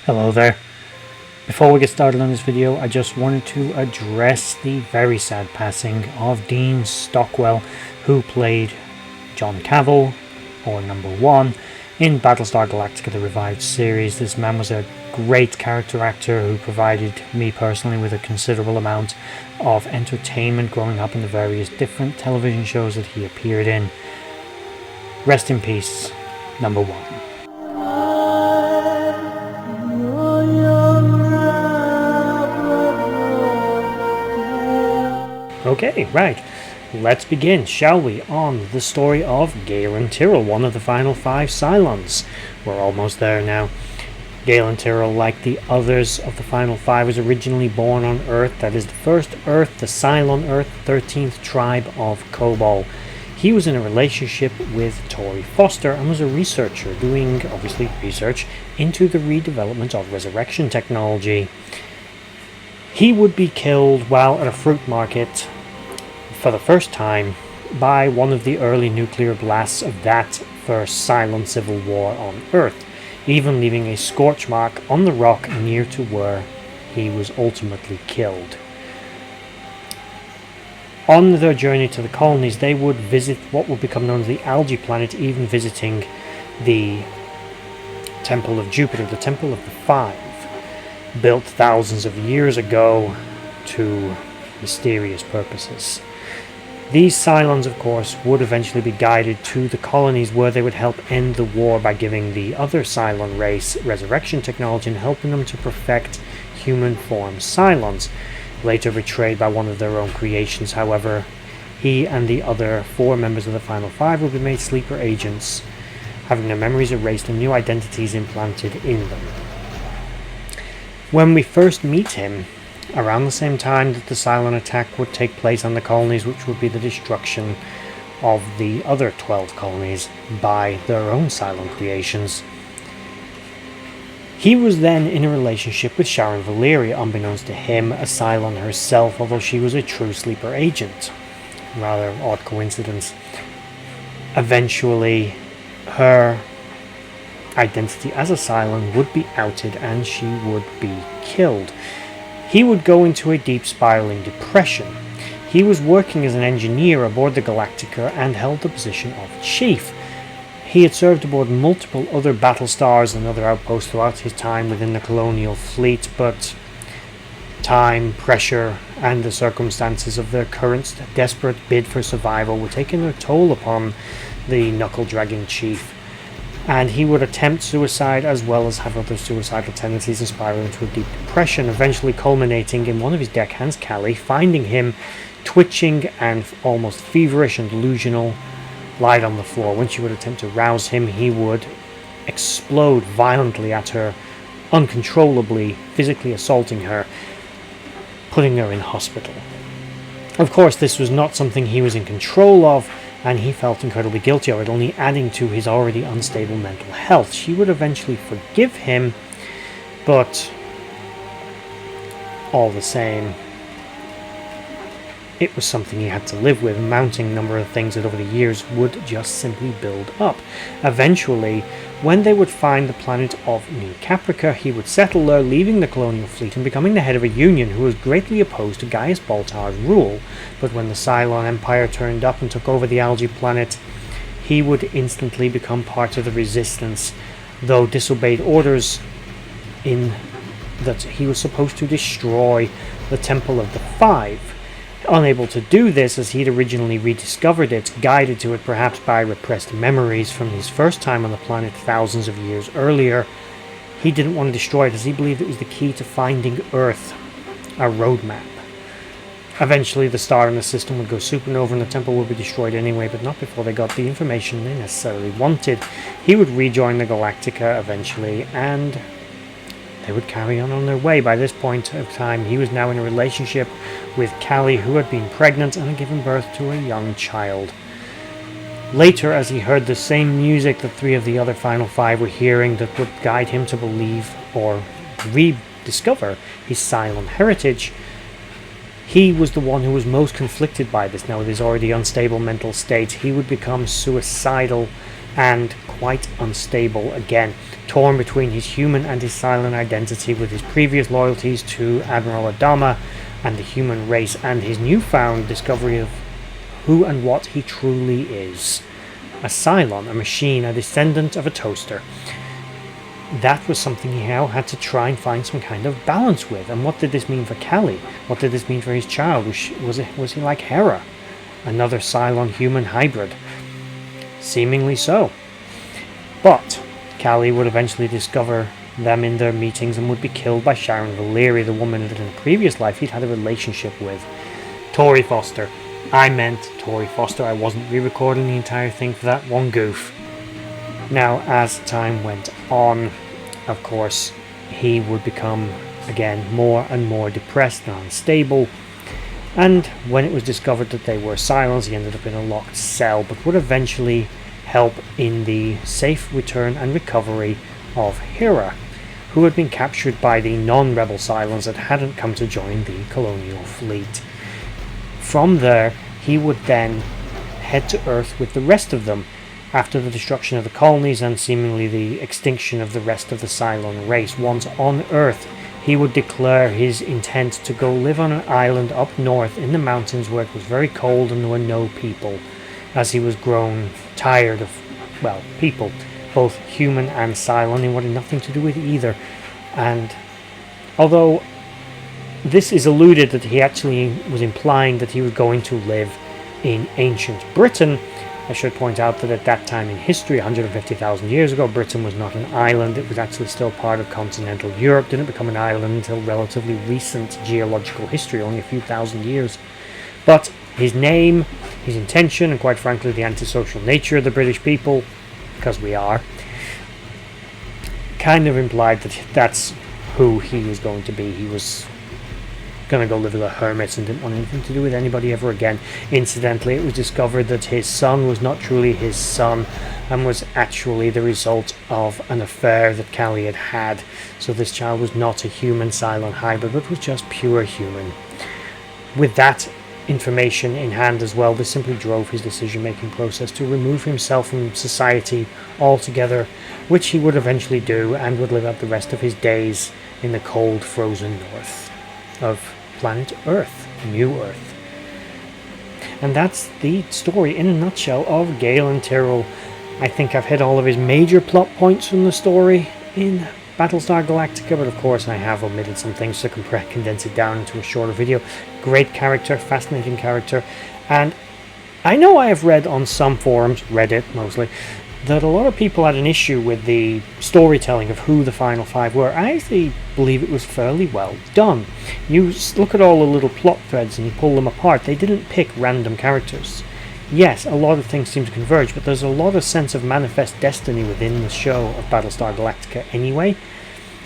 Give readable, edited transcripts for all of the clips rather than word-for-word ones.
Hello there. Before we get started on this video, I just wanted to address the very sad passing of Dean Stockwell, who played John Cavill, or Number 1, in Battlestar Galactica, the revived series. This man was a great character actor who provided me personally with a considerable amount of entertainment growing up in the various different television shows that he appeared in. Rest in peace, Number 1. Okay, right. Let's begin, shall we, on the story of Galen Tyrol, one of the final 5 Cylons. We're almost there now. Galen Tyrol, like the others of the final 5, was originally born on Earth. That is the first Earth, the Cylon Earth, 13th tribe of Kobol. He was in a relationship with Tori Foster and was a researcher doing, obviously, research into the redevelopment of resurrection technology. He would be killed while at a fruit market for the first time by one of the early nuclear blasts of that first Cylon civil war on Earth, even leaving a scorch mark on the rock near to where he was ultimately killed. On their journey to the colonies, they would visit what would become known as the Algae Planet, even visiting the Temple of Jupiter, the Temple of the Five, built thousands of years ago to mysterious purposes. These Cylons, of course, would eventually be guided to the colonies where they would help end the war by giving the other Cylon race resurrection technology and helping them to perfect human form Cylons. Later betrayed by one of their own creations, however, he and the other 4 members of the Final 5 would be made sleeper agents, having their memories erased and new identities implanted in them. When we first meet him, around the same time that the Cylon attack would take place on the colonies, which would be the destruction of the other 12 colonies by their own Cylon creations, he was then in a relationship with Sharon Valeria, unbeknownst to him, a Cylon herself, although she was a true sleeper agent. Rather odd coincidence. Eventually, her identity as a Cylon would be outed and she would be killed. He would go into a deep spiraling depression. He was working as an engineer aboard the Galactica and held the position of chief. He had served aboard multiple other Battlestars and other outposts throughout his time within the colonial fleet, but time, pressure, and the circumstances of their current desperate bid for survival were taking their toll upon the knuckle-dragging chief, and he would attempt suicide as well as have other suicidal tendencies and spiral into a deep depression, eventually culminating in one of his deckhands, Callie, finding him twitching and almost feverish and delusional, lied on the floor. When she would attempt to rouse him, he would explode violently at her, uncontrollably, physically assaulting her, putting her in hospital. Of course, this was not something he was in control of, and he felt incredibly guilty of it, only adding to his already unstable mental health. She would eventually forgive him, but all the same, it was something he had to live with, a mounting number of things that over the years would just simply build up. Eventually, when they would find the planet of New Caprica, he would settle there, leaving the colonial fleet and becoming the head of a union who was greatly opposed to Gaius Baltar's rule. But when the Cylon Empire turned up and took over the algae planet, he would instantly become part of the resistance, though disobeyed orders in that he was supposed to destroy the Temple of the Five. Unable to do this as he'd originally rediscovered it, guided to it perhaps by repressed memories from his first time on the planet thousands of years earlier, he didn't want to destroy it as he believed it was the key to finding Earth, a roadmap. Eventually the star in the system would go supernova and the temple would be destroyed anyway, but not before they got the information they necessarily wanted. He would rejoin the Galactica eventually, and they would carry on their way. By this point of time, he was now in a relationship with Callie, who had been pregnant and had given birth to a young child. Later, as he heard the same music that 3 of the other Final 5 were hearing that would guide him to believe or rediscover his Cylon heritage, he was the one who was most conflicted by this. Now, with his already unstable mental state, he would become suicidal and quite unstable again, torn between his human and his Cylon identity, with his previous loyalties to Admiral Adama and the human race, and his newfound discovery of who and what he truly is. A Cylon, a machine, a descendant of a toaster. That was something he now had to try and find some kind of balance with. And what did this mean for Cally? What did this mean for his child? Was he like Hera? Another Cylon-human hybrid? Seemingly so. But Cally would eventually discover them in their meetings and would be killed by Sharon Valerii, the woman that in a previous life he'd had a relationship with. Tori Foster. I meant Tori Foster. I wasn't re-recording the entire thing for that one goof. Now, as time went on, of course, he would become, again, more and more depressed and unstable. And when it was discovered that they were Cylons, he ended up in a locked cell, but would eventually help in the safe return and recovery of Hera, who had been captured by the non-rebel Cylons that hadn't come to join the colonial fleet. From there, he would then head to Earth with the rest of them, after the destruction of the colonies and seemingly the extinction of the rest of the Cylon race. Once on Earth, he would declare his intent to go live on an island up north in the mountains where it was very cold and there were no people, as he was grown tired of, well, people, both human and Cylon. He wanted nothing to do with either. And although this is alluded that he actually was implying that he was going to live in ancient Britain, I should point out that at that time in history, 150,000 years ago, Britain was not an island. It was actually still part of continental Europe. Didn't become an island until relatively recent geological history, only a few thousand years. But his name, his intention, and quite frankly the antisocial nature of the British people, because we are, kind of implied that that's who he was going to be. He was going to go live as a hermit and didn't want anything to do with anybody ever again. Incidentally, it was discovered that his son was not truly his son and was actually the result of an affair that Cally had had. So this child was not a human Cylon hybrid, but was just pure human. With that information in hand as well, this simply drove his decision-making process to remove himself from society altogether, which he would eventually do, and would live out the rest of his days in the cold, frozen north of planet Earth, New Earth. And that's the story in a nutshell of Galen Tyrol. I think I've hit all of his major plot points from the story in Battlestar Galactica, but of course I have omitted some things to condense it down into a shorter video. Great character, fascinating character, and I know I have read on some forums, Reddit mostly, that a lot of people had an issue with the storytelling of who the final five were. I actually believe it was fairly well done. You look at all the little plot threads and you pull them apart. They didn't pick random characters. Yes, a lot of things seem to converge, but there's a lot of sense of manifest destiny within the show of Battlestar Galactica anyway.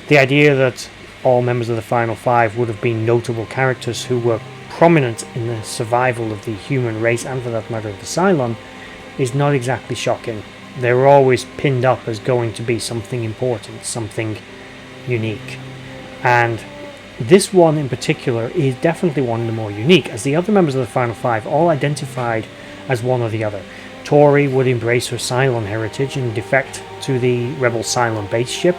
The idea that all members of the final five would have been notable characters who were prominent in the survival of the human race, and for that matter of the Cylon, is not exactly shocking. They were always pinned up as going to be something important, something unique. And this one in particular is definitely one of the more unique, as the other members of the Final Five all identified as one or the other. Tori would embrace her Cylon heritage and defect to the rebel Cylon base ship.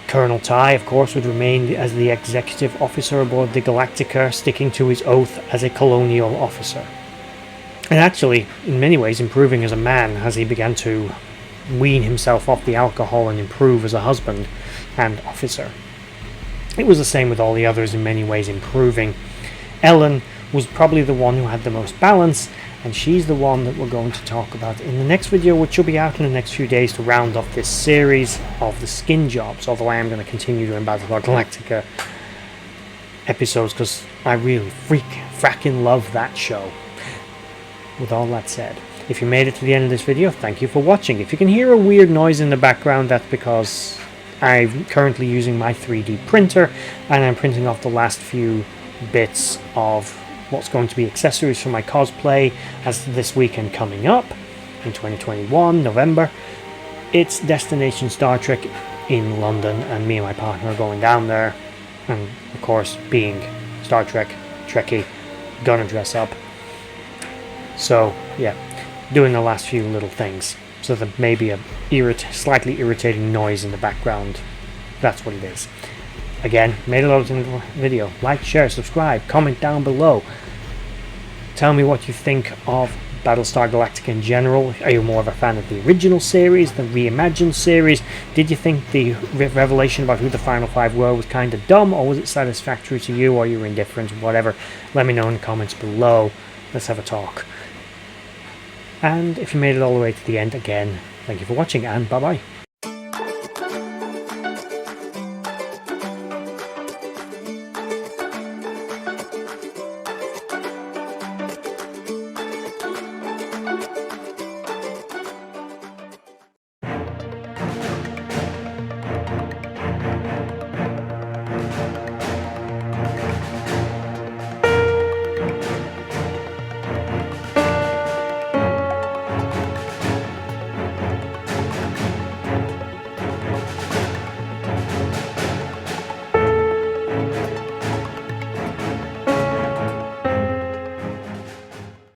Colonel Ty, of course, would remain as the executive officer aboard the Galactica, sticking to his oath as a colonial officer. And actually, in many ways, improving as a man as he began to wean himself off the alcohol and improve as a husband and officer. It was the same with all the others, in many ways improving. Ellen was probably the one who had the most balance, and she's the one that we're going to talk about in the next video, which will be out in the next few days to round off this series of the skin jobs, although I am going to continue doing Battlestar Galactica episodes because I really fracking love that show. With all that said, if you made it to the end of this video, thank you for watching. If you can hear a weird noise in the background, that's because I'm currently using my 3D printer and I'm printing off the last few bits of what's going to be accessories for my cosplay as this weekend coming up in 2021, November. It's Destination Star Trek in London, and me and my partner are going down there, and of course, being Star Trek, Trekkie, gonna dress up. So yeah, doing the last few little things. So there may be a slightly irritating noise in the background. That's what it is. Again, made a lot of the video. Like, share, subscribe, comment down below. Tell me what you think of Battlestar Galactica in general. Are you more of a fan of the original series, the reimagined series? Did you think the revelation about who the final five were was kind of dumb, or was it satisfactory to you, or you were indifferent, whatever? Let me know in the comments below. Let's have a talk. And if you made it all the way to the end, again, thank you for watching, and bye bye.